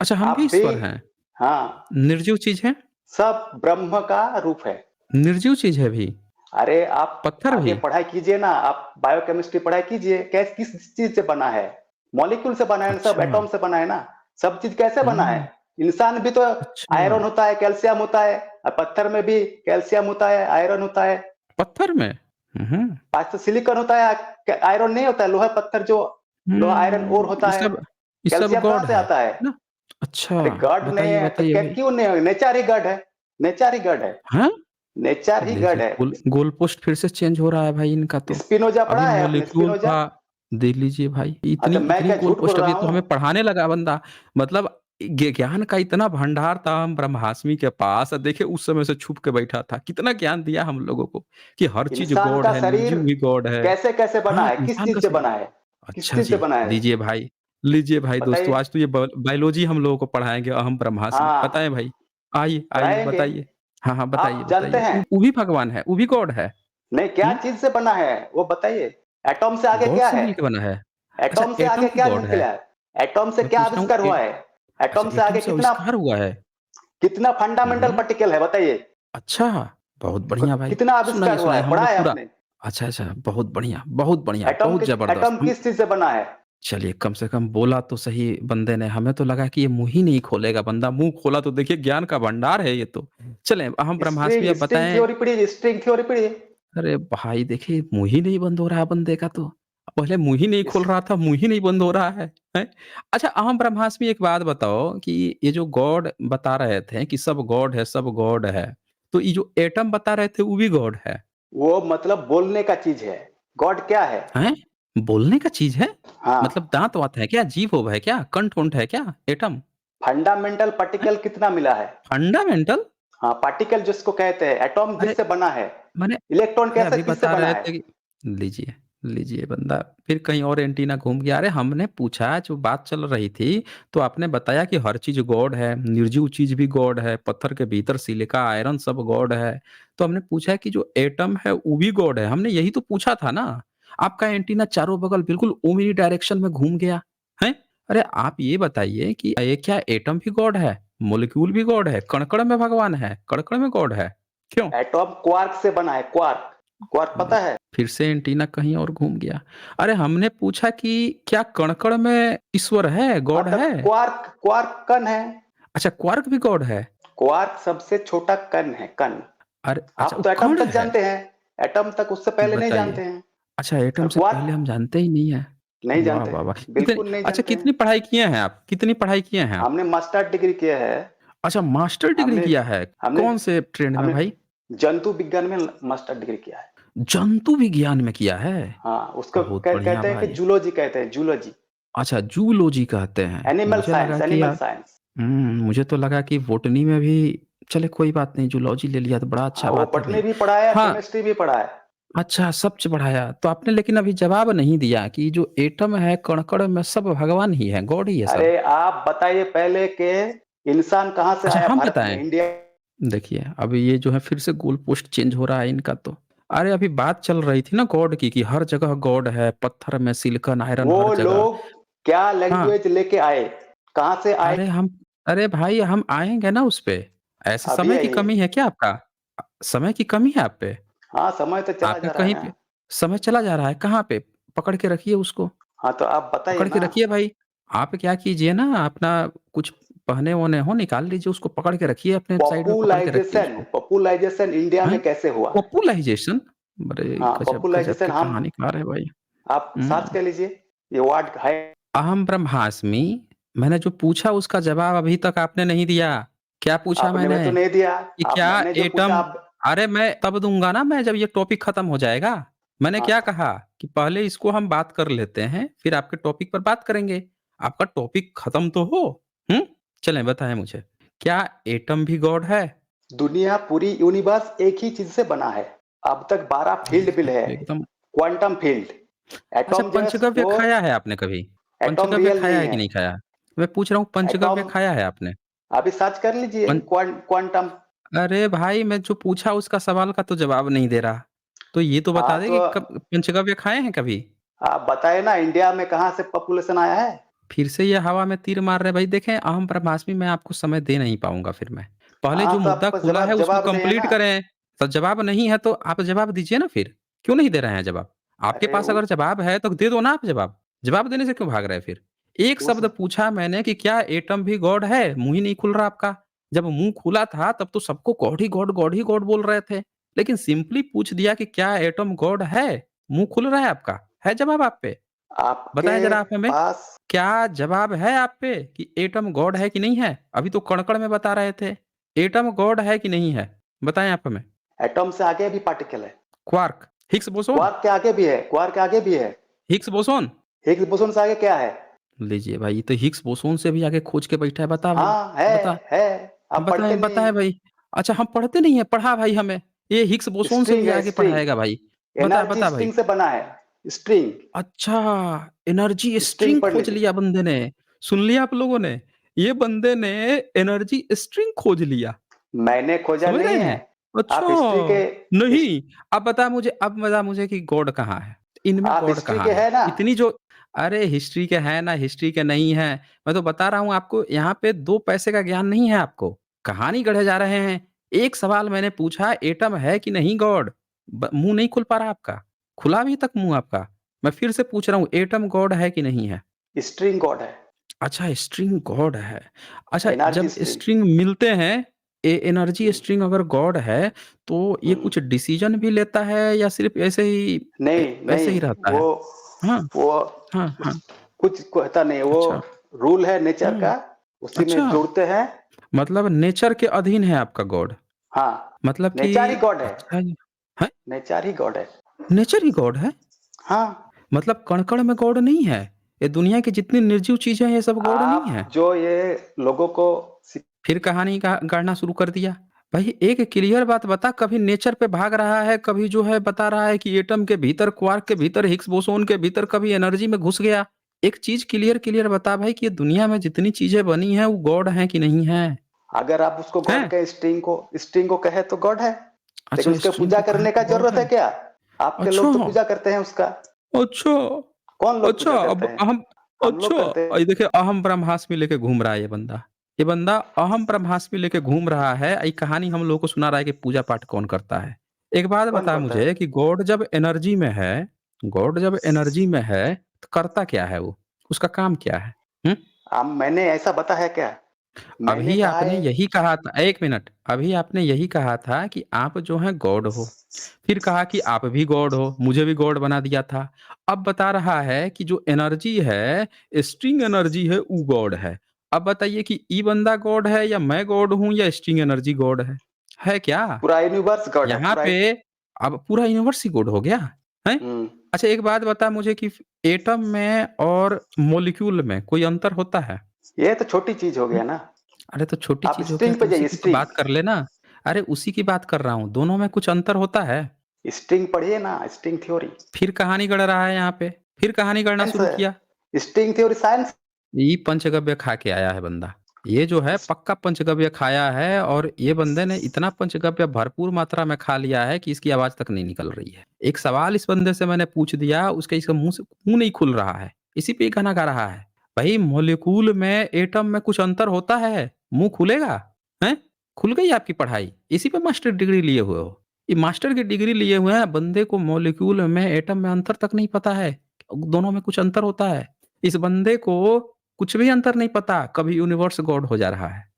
अच्छा हम भी आप भी। ईश्वर हैं। हाँ, निर्जीव चीज़ है? सब ब्रह्म का रूप है। निर्जीव चीज़ है भी? अरे आप पत्थर आगे भी? पढ़ाई कीजिए ना, आप बायोकेमिस्ट्री पढ़ाई कीजिए। कैस किस चीज से बना है? मॉलिक्यूल से बना है ना, सब अच्छा, एटॉम से बना है ना। सब चीज कैसे बना है? हुँ, इंसान भी तो अच्छा, आयरन होता है, कैल्शियम होता है। और पत्थर में भी कैल्शियम होता है, आयरन होता है। पत्थर में? हुँ, आज तो सिलिकॉन होता है, आयरन नहीं होता है। लोहा पत्थर जो लोहा आयरन ओर होता है। ये सब कैल्शियम कहाँ गॉड से है आता है? ना? अच्छा, अरे गॉड नहीं बताइए, है तो बताइए क्या, भाई। क्यों नहीं है? नेचर ही गॉड है। नेचर ही गॉड है। हाँ? नेचर ही गॉड देखिए है। गोल पोस्ट फिर से चेंज हो रहा है भाई इनका तो। स्पिनोजा अभी पढ़ा है आपने? Molecule Spinoza. था, देख लीजिए भाई इतनी अच्छा, मैं इतनी क्या गोल झूठ बोल पोस्ट रहा अभी तो हूँ? हमें पढ़ाने लगा बंदा। मतलब ज्ञान का इतना भंडार था हम ब्रह्मास्मि के पास, देखिए उस समय से छुप के बैठा था। कितना ज्ञान दिया हम लोगों को कि हर चीज़ इंसान गॉड का है, शरीर निर्जीव भी गॉड है। कैसे कैसे बना हाँ, है? किस इंसान का चीज से शरीर। बना है? किस अच्छा चीज से जी, बना है? लीजिए भाई दोस्तों, बताइए। आज तो ये बायोलॉजी हम लोगों को पढ़ाएँगे अहम ब्रह्मास्मि। हाँ, बताएँ भाई? आइए, आइए पढ़ाएंगे। बताइए। हाँ, हाँ, बताइए, आप जानते बताइए। हैं? वो भी भगवान है, वो भी गॉड है। नहीं, क्या हुँ, चीज से बना है वो बताइए। एटॉम से आगे गॉड क्या से है? मिलके बना है। अच्छा, एटॉम से एटम आगे भी क्या गॉड है। निकला है? एटॉम से मैं क्या पूछ रहा हूँ आविष्कार हुआ है? अच्छा, एटॉम से एटम आगे से कितना आविष्कार हुआ है। कितना हुँ, फंडामेंटल हुँ। पार्टिकल है बताइए? अच्छा, बहुत बढ़िया भाई। कितना सुनाइए, आविष्कार हुआ सुनाइए है, हम पढ़ा लोग है पूरा आपने? अच्छा, अच्छा, बहुत बढ़िया, एटॉम बहुत ज़बरदस्त। एटम हम किस चीज से बना है? चलिए कम से कम बोला तो सही बंदे ने, हमें तो लगा कि ये मुँह ही नहीं खोलेगा बंदा, मुँह खोला तो देखिए ज्ञान का भंडार है ये तो। चलें हम ब्रह्मास्मि स्ट्रिंग अब स्ट्रिंग बताएँ। थ्योरी पढ़िए, स्ट्रिंग थ्योरी पढ़िए। अरे भाई देखिए मुँह ही नहीं बंद हो रहा है बंदे का तो। पहले मुँह ही नहीं खोल इस रहा था, मुँह ही नहीं बंद हो रहा है, हैं? अच्छा अहम ब्रह्मास्मि एक बात बताओ कि ये जो गॉड बता रहे थे कि सब गॉड है, सब गॉड है। तो ये जो एटम बता रहे थे वो भी गॉड है, वो मतलब बोलने का चीज है। गॉड क्या है? हैं? बोलने का चीज़ है? मतलब हाँ, दाँत-वाँत है क्या? जीभ-ओभ है क्या? कंठ-वंठ है क्या एटम? फंडामेंटल हैं? पार्टिकल कितना मिला है? फंडामेंटल? हाँ, पार्टिकल जिसको कहते हैं, एटॉम अरे! जिससे बना है। माने इलेक्ट्रॉन अरे कैसे अभी किससे बता बना रहे है? थे कि लीजिए, लीजिए बंदा फिर कहीं और एंटीना घूम गया। अरे हमने पूछा जो बात चल रही थी, तो आपने बताया कि हर चीज़ गॉड है, निर्जीव चीज़ भी गॉड है, पत्थर के भीतर सिलिका, आयरन सब गॉड है। तो हमने पूछा कि जो एटम है वो भी गॉड है, हमने यही तो पूछा था ना। आपका एंटीना चारों बगल बिल्कुल ओमनी डायरेक्शन में घूम गया, हैं? अरे आप ये बताइए कि ये क्या एटम भी गॉड है? मॉलिक्यूल भी गॉड है? कण-कण में भगवान है? कण-कण में गॉड है? क्यों? एटॉम क्वार्क से बना है, क्वार्क। क्वार्क पता देखिए, है? फिर से एंटीना कहीं और घूम गया। अरे हमने पूछा कि क्या कण-कण में ईश्वर है, हाँ, गॉड तब है? क्वार्क क्वार्क कण है। अच्छा क्वार्क भी गॉड है? क्वार्क सबसे छोटा कण है, कण। अरे अच्छा आप वो तो एटम कण तक है? जानते हैं। एटम तक उससे पहले नहीं बताइए। जानते हैं। अच्छा और एटम से पहले हम क्वार्क जानते ही नहीं हैं। नहीं वाह, जानते वाह, हैं, वाह! कितनी बिल्कुल नहीं अच्छा जानते हैं। कितनी पढ़ाई किए हैं आप? कितनी पढ़ाई किए हैं आप? हमने मास्टर डिग्री किया है। अच्छा मास्टर डिग्री हमने किया है। हमने कौन से ट्रेंड में हमने भाई? जंतु विज्ञान में मास्टर डिग्री किया है। जंतु विज्ञान में किया है? हाँ, उसको बहुत बढ़िया कहते हैं कि भाई। जूलॉजी कहते हैं, जूलॉजी। अच्छा जूलॉजी कहते हैं। एनिमल मुझे लगा साइंस, कि एनिमल यार साइंस। मुझे तो लगा कि बॉटनी में भी चलिए कोई बात नहीं जूलॉजी ले लिया तो बड़ा हाँ, अच्छा वो बात है बॉटनी भाई। भी पढ़ा है, हाँ, केमिस्ट्री भी पढ़ा है। अच्छा सच बढ़ाया। तो आपने लेकिन अभी जवाब नहीं दिया कि जो एटम है कण-कण में सब भगवान ही है, गॉड ही है सब। अरे आप बताइए पहले के इंसान कहाँ से अच्छा आया हम भारत में, बताएँ? इंडिया? देखिए, अभी ये जो है फिर से गोल पोस्ट चेंज हो रहा है इनका तो। अरे अभी बात चल रही थी ना गॉड की कि हर जगह गॉड है, पत्थर में सिलिकॉन, आयरन हर वो जगह। लोग क्या हाँ, लैंग्वेज लेके आए? कहाँ से आए? अरे हम अरे भाई हम आएँगे ना उस पे। ऐसे अभी समय की आइए। कमी है क्या आपका? समय की कमी है आप पे? हाँ, समय तो चला आपका जा रहा है कहीं पे ना। समय चला जा रहा है, कहाँ पे? पकड़ के रखिए उसको, हाँ, तो आप बताइए पकड़ के ना। रखिए भाई। आप क्या कीजिए ना अपना कुछ पहने-वहने हो निकाल लीजिए उसको पकड़ के रखिए अपने साइड में पकड़ के रखिए पॉपुलाइजेशन उसको। पॉपुलाइजेशन इंडिया हैं? में कैसे हुआ? पॉपुलाइज़ेशन? अरे हाँ, गज़ब, गज़ब पॉपुलाइजेशन के हम कहानीकार है भाई। आप सर्च हुँ। कर लीजिए, ये वर्ड है। अहम ब्रह्मास्मि, मैंने जो पूछा उसका जवाब अभी तक आपने नहीं दिया। क्या पूछा आपने मैंने? भी तो नहीं दिया। कि आप क्या मैंने जो पूछा एटम आप। अरे मैं तब दूँगा ना मैं जब ये टॉपिक खत्म हो जाएगा। मैंने हाँ, क्या कहा कि पहले इसको हम बात कर लेते हैं, फिर आपके टॉपिक पर बात करेंगे। आपका टॉपिक खत्म तो हो। हुँ? चलें बताएँ मुझे, क्या एटम भी गॉड है? दुनिया पूरी यूनिवर्स एक ही चीज से बना है। अब तक 12 फील्ड बिल ये है। तो एकदम क्वांटम फील्ड। अच्छा एटॉम जस्ट पंचगव्य वो। खाया है आपने कभी? एटॉम पंचगव्य रियल खाया नहीं है कि है। नहीं खाया? मैं पूछ रहा हूँ पंचगव्य एटॉम खाया है आपने? अभी सर्च कर लीजिए, पं क्वांटम। अरे भाई मैं जो पूछा उसका सवाल का तो जवाब नहीं दे रहा। तो ये तो हाँ, बता दे तो कि कब पंचगव्य खाए हैं कभी? आप बताए ना इंडिया में कहाँ से पॉपुलेशन आया है? फिर से ये हवा में तीर मार रहे हैं भाई देखें अहम ब्रह्मास्मि मैं आपको समय दे नहीं पाऊँगा फिर मैं। पहले हाँ, जो तो मुद्दा आपको खुला है जवाब उसको जवाब नहीं है कंप्लीट ना। करें। तो जवाब नहीं है तो आप जवाब दीजिए ना फिर। क्यों नहीं दे रहे हैं जवाब? आपके अरे पास अगर जवाब है तो दे दो ना आप जवाब। जवाब देने से क्यों भाग रहे हैं फिर? एक उस शब्द पूछा मैंने कि क्या एटम भी गॉड है? मुँह ही नहीं खुल रहा आपका। जब मुँह खुला था तब तो सबको गॉड ही गॉड बोल रहे थे। लेकिन सिंपली पूछ दिया कि क्या एटम गॉड है? मुँह खुल रहा है आपका। है जवाब आप पे? बताएँ आपके ज़रा आप हमें। पास क्या जवाब है आप पे कि एटम गॉड है कि नहीं है? अभी तो कण-कण में बता रहे थे। एटम गॉड है कि नहीं है? बताएँ आप हमें। एटॉम से आगे भी पार्टिकल है। क्वार्क, हिग्स बोसोन, क्वार्क के आगे भी है, क्वार्क के आगे भी है। Higgs boson. हिग्स बोसोन से आगे क्या है? लीजिए भाई ये तो हिग्स बोसोन से भी आगे खोज के बैठा है। बता भाई, हाँ, बता। है। आप बताएँ पढ़ते नहीं बताएँ हैं। भाई। अच्छा हम पढ़ते नहीं हैं, पढ़ा भाई हमें। ये हिग्स बोसोन से स्ट्रिंग भी है, आगे स्ट्रिंग। पढ़ाएगा भाई। बता, एनर्जी बता भाई। स्ट्रिंग से बना है। स्ट्रिंग। अच्छा, एनर्जी स्ट्रिंग स्ट्रिंग पढ़ खोज लीजिए। लिया बंदे ने। सुन लिया आप लोगों ने? ये बंदे ने एनर्जी स्ट्रिंग खोज लिया। मैंने खोजा समझ रहे नहीं हैं? है। अच्छा, आप हिस्ट्री के नहीं, अब बता मुझे कि गॉड कहाँ है? इनमें आप गॉड हिस्ट्री कहाँ के है? है ना? इतनी जो अरे हिस्ट्री के हैं ना, हिस्ट्री के नहीं हैं। मैं तो बता रहा हूँ आपको, यहाँ पे 2 पैसे का ज्ञान नहीं है आपको। कहानी गढ़े जा रहे हैं। एक सवाल मैंने पूछा, एटम है कि नहीं गॉड? मुँह नहीं खुल पा रहा आपका। खुला अभी तक मुँह आपका? मैं फिर से पूछ रहा हूँ, एटम गॉड है कि नहीं है? स्ट्रिंग गॉड है, अच्छा, स्ट्रिंग गॉड है। अच्छा, एनर्जी जब स्ट्रिंग। स्ट्रिंग मिलते हैं, एनर्जी हम्म, स्ट्रिंग अगर गॉड है, तो ये हम्म। कुछ डिसीजन भी लेता है या सिर्फ़ ऐसे ही नहीं ऐसे नहीं, ही रहता वो है? हाँ, वो हाँ, हाँ। कुछ कहता नहीं, वो अच्छा, रूल है नेचर हुँ, का, उसी में अच्छा, जुड़ते हैं। मतलब नेचर के अधीन है आपका गॉड। हाँ, मतलब कि नेचर ही गॉड है, अच्छा जी, हैं? नेचर ही गॉड है। नेचर ही गॉड है? हाँ, मतलब कण-कण में गॉड नहीं है? ये दुनिया की जितनी निर्जीव चीज़ें हैं, ये सब गॉड नहीं है? आप जो ये लोगों को फिर कहानी का गढ़ना शुरू कर दिया। भाई एक क्लियर बात बता, कभी नेचर पे भाग रहा है, कभी जो है बता रहा है कि एटम के भीतर, क्वार्क के भीतर, हिग्स बोसोन के भीतर, कभी एनर्जी में घुस गया। एक चीज़ क्लियर क्लियर बता भाई कि ये दुनिया में जितनी चीज़ें बनी हैं, वो गॉड हैं कि नहीं हैं? अगर आप उसको गॉड हैं? कहें, स्ट्रिंग को कहे तो गॉड है, लेकिन अच्छा, उसके स्ट्रिंग पूजा को कहा करने का तो गॉड जरूरत है। है क्या? आपके अच्छा, लोग तो पूजा करते हैं उसका। अच्छा, कौन लोग अच्छा, पूजा करते अब हैं? अहम हम अच्छा, लोग करते हैं। ये देखिए अहम ब्रह्मास्मि लेके घूम रहा है ये बंदा। ये बंदा अहम ब्रह्मास्मि लेके घूम रहा है। ये कहानी हम लोगों को सुना रहा है कि पूजा पाठ कौन करता है। एक बात कौन बता करता है? मुझे कि गॉड जब एनर्जी में है, तो करता क्या है वो? उसका काम क्या है? हुँ? अब मैंने ऐसा बताया क्या? मैंने अभी कहा आपने है। यही कहा था, 1 मिनट, अभी आपने यही कहा था कि आप जो हैं गॉड हो। फिर कहा कि आप भी गॉड हो, मुझे भी गॉड बना दिया था। अब बता रहा है कि जो एनर्जी है, स्ट्रिंग एनर्जी है, वो गॉड है। अब बताइए कि ई बंदा गॉड है या मैं गॉड हूँ या स्ट्रिंग एनर्जी गॉड है? है क्या? पूरा यूनिवर्स गॉड है, यहाँ पूरा। पे अब पूरा यूनिवर्स ही गॉड हो गया, हैं? हम्म। अच्छा एक बात बता मुझे कि एटम में और मॉलिक्यूल में कोई अंतर होता है? ये तो छोटी चीज हो हुँ? गया ना। अरे तो छोटी आप चीज़ हो गया स्ट्रिंग पे तो उसी जाइए, की तो स्ट्रिंग। बात कर लेना। अरे उसी की बात कर रहा हूँ, दोनों में कुछ अंतर होता है। स्ट्रिंग पढ़िए ना, स्ट्रिंग थ्योरी। फिर कहानी गढ़ रहा है यहाँ पे, फिर कहानी गढ़ना साइंस शुरू है, किया। String theory science. ये पंचगव्य खा के आया है बंदा। ये जो है पक्का पंचगव्य खाया है और ये बंदे ने इतना पंचगव्य भरपूर मात्रा में खा लिया है कि इसकी आवाज़ तक नहीं निकल रही है। एक सवाल इस बंदे से मैंने पूछ दिया, उसके इसका मुँह नहीं खुल रहा है। इसी पे ही गाना गा रहा है। भई मॉलिक्यूल में, एटम में कुछ अंतर होता है? मुँह खुलेगा? हैं? खुल गई आपकी पढ़ाई? इसी पे मास्टर डिग्री लिए हुए हो। ये मास्टर की डिग्री लिए हुए हैं, बंदे को मॉलिक्यूल में, एटम में अंतर तक नहीं पता है। दोनों में कुछ अंतर होता है। इस बंदे को कुछ भी अंतर नहीं पता, कभी यूनिवर्स गॉड हो जा रहा है,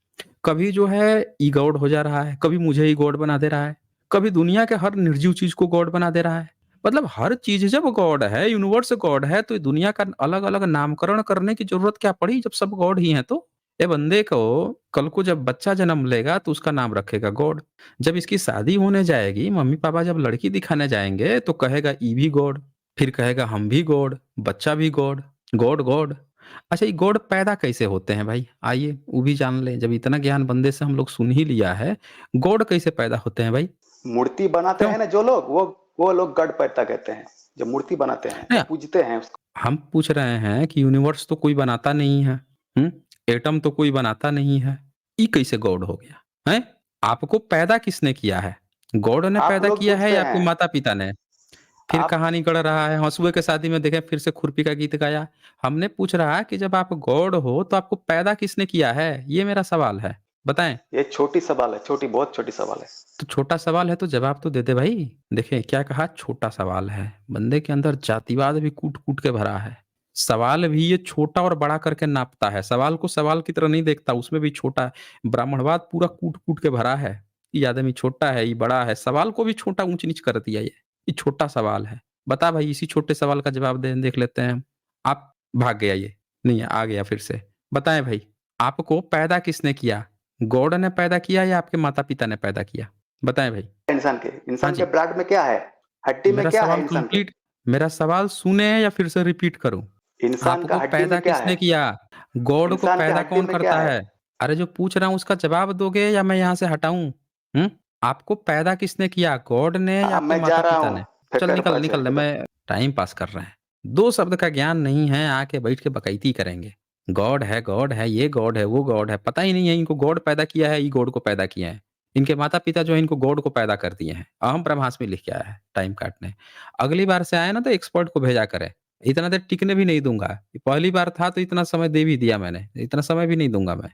कभी जो है ई गॉड हो जा रहा है, कभी मुझे ही गॉड बना दे रहा है, कभी दुनिया के हर निर्जीव चीज़ को गॉड बना दे रहा है। मतलब हर चीज़ जब गॉड है, यूनिवर्स गॉड है, तो ये दुनिया का अलग-अलग नामकरण करने की ज़रूरत क्या पड़ी जब सब गॉड ही हैं तो? ये बंदे को कल को जब बच्चा जन्म लेगा तो उसका नाम रखेगा गॉड। जब इसकी शादी होने जाएगी, मम्मी-पापा जब लड़की दिखाने जाएँगे तो कहेगा ई भी गॉड, फिर कहेगा हम भी गॉड, बच्चा भी गॉड, गॉड गॉड। अच्छा ये गॉड पैदा कैसे होते हैं भाई? आइए वो भी जान लें, जब इतना ज्ञान बंदे से हम लोग सुन ही लिया है, गॉड कैसे पैदा होते हैं भाई? मूर्ति बनाते क्यों? हैं ना जो लोग, वो लोग गढ़ पैदा कहते हैं, जो मूर्ति बनाते हैं नहीं, वो पूजते हैं उसको। हम पूछ रहे हैं कि यूनिवर्स तो कोई बनाता नहीं है, हुँ? एटम तो कोई बनाता नहीं है, ये कैसे गॉड हो गया? हैं? आपको पैदा किसने किया है? गॉड ने आप पैदा लोग किया है पूछते या आपके हैं। माता-पिता ने? फिर आप कहानी गढ़ रहा है, हँसुए के शादी में देखें फिर से खुरपी का गीत गाया। हमने पूछ रहा है कि जब आप गॉड हो तो आपको पैदा किसने किया है? ये मेरा सवाल है, बताएँ? ये छोटी सवाल है, छोटी, बहुत छोटी सवाल है। तो छोटा सवाल है तो जवाब तो दे दे भाई। देखिए क्या कहा, छोटा सवाल है। बंदे के अंदर जातिवाद भी कूट-कूट के भरा है। सवाल भी ये छोटा और बड़ा करके नापता है। सवाल को सवाल की तरह नहीं देखता, उसमें भी छोटा है। ब्राह्मणवाद पूरा कूट-कूट के भरा है। ये आदमी छोटा है, ये बड़ा है। सवाल को भी छोटा ऊँच-नीच कर दिया ये। ये छोटा सवाल है। बता भाई इसी छोटे सवाल का जवाब दे देख लेते हैं हम। आप भाग गया ये। नहीं आ गया फिर से। बताएँ भाई, आपको पैदा किसने किया? गॉड ने पैदा किया या आपके माता-पिता ने पैदा किया? बताएँ भाई? हाँ इंसान के जी, ब्लड में क्या है? हड्डी में मेरा क्या है सवाल इंसान के? कंप्लीट, मेरा सवाल सुने या फिर से रिपीट करूँ? इंसान का आपको हड्डी में पैदा क्या किसने है? किया? गॉड को इंसान के पैदा हड्डी कौन में क्या करता है? है? अरे जो पूछ रहा हूँ उसका जवाब दोगे या मैं यहाँ से हटाऊँ? हुँ? आपको पैदा किसने किया? गॉड ने या हाँ, आपके मैं जा रहा माता-पिता हूँ। ने? चल फिकर निकल, बच निकल, है। मैं टाइम पास कर रहे हैं। 2 शब्द का ज्ञान नहीं है, आके बैठ के बकैती करेंगे। गॉड है, ये गॉड है, वो गॉड है। पता ही नहीं है इनको गॉड पैदा किया है, ये गॉड को पैदा किया है। इनके माता-पिता जो है इनको गॉड को पैदा कर दिए हैं। अहम ब्रह्मास्मि में लिख के आया है टाइम काटने। अगली बार से आए ना तो एक्सपर्ट को भेजा करें। इतना देर टिकने भी नहीं दूँगा। पहली बार था तो इतना समय दे भी दिया मैंने, इतना समय भी नहीं दूँगा मैं।